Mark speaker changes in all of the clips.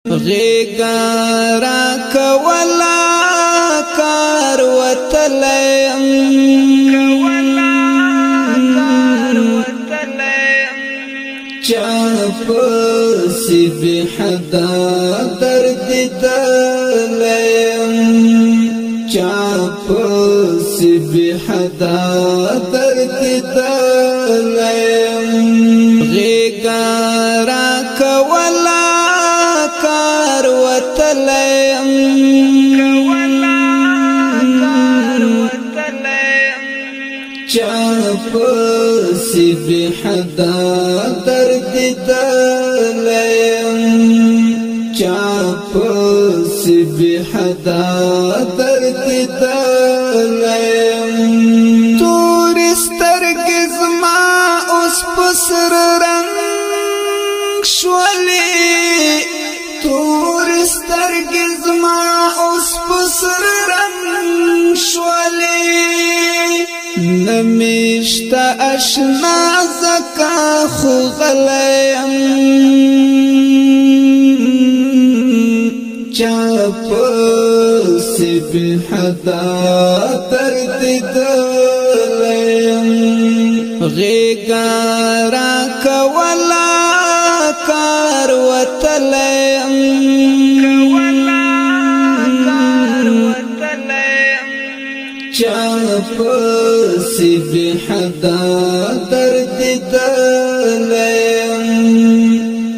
Speaker 1: غیگارا کولا کار وطلیم چاپسی بی حدا درد دلیم چاپسی بی حدا درد دلیم غیگارا کولا کار وطلیم چاپسی بی حدا درد دلیم چاپسی بی حدا درد دلیم تور سترګې زما اوس په سر رنګ شولې تور سترګې زما اوس په سر رنګ شولې نمیشتا اشنا زکا خو غلیم چاپسی بی حدا درد دلیم غیگارا کولا کار وطلیم چاپسی بی حدا درد دلیم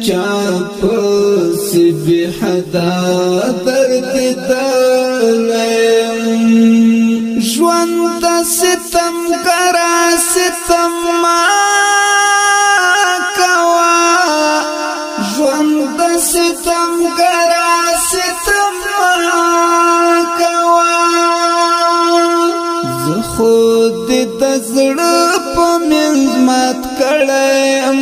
Speaker 1: چاپسی بی حدا درد دلیم ژوند د ستم ګرا ستم ما کوا ژوند د ستم ګرا ستم ما کوا زه خود د زړه په منځ مات کړم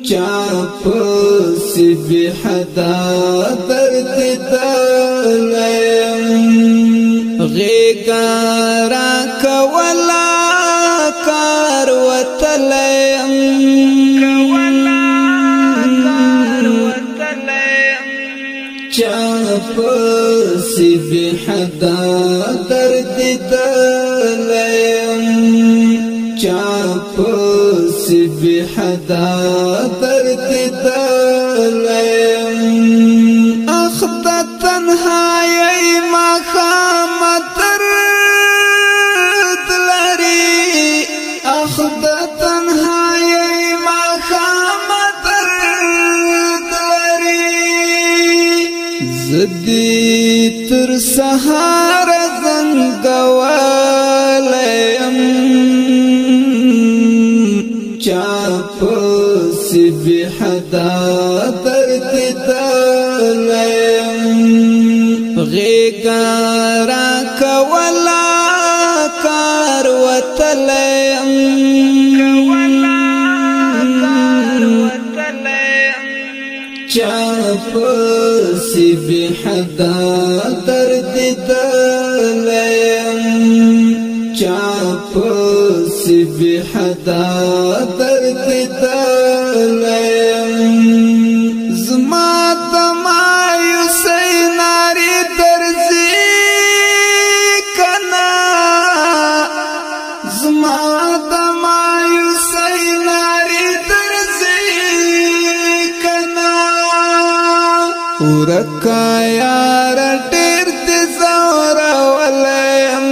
Speaker 1: چاپسی بی حدا درد دلیم غیگارا کولا کار وطلیم چاپسی بی حدا درد دلیم چاپسی بی حدا درد دلیم اخد تنهایی مخام درد لری اخد تنهایی مخام درد لری زدی تر سهار زنگوالیم چاپسی بی حدا درد دلیم غیگارا کولا کار وطلیم چاپسی بی حدا درد دلیم چاپسی بی حدا درد دلیم زما د مایوسی ناری درځي کنا زما د مایوسی ناری درځي کنا ورکا یار ډېر دې زورولم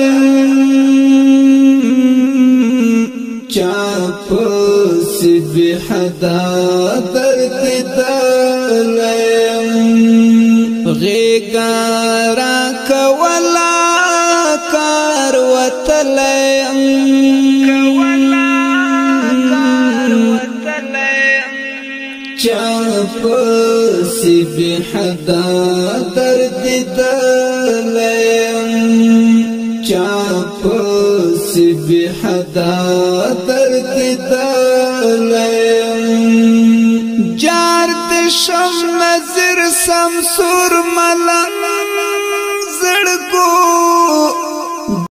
Speaker 1: چاپسی بی حدا درد دلیم غیگارا کولا کار وطلیم چاپسی بی حدا درد دلیم چاپسی بی حدا درد دلیم جار دشم نظر سمسور ملنگ زړګو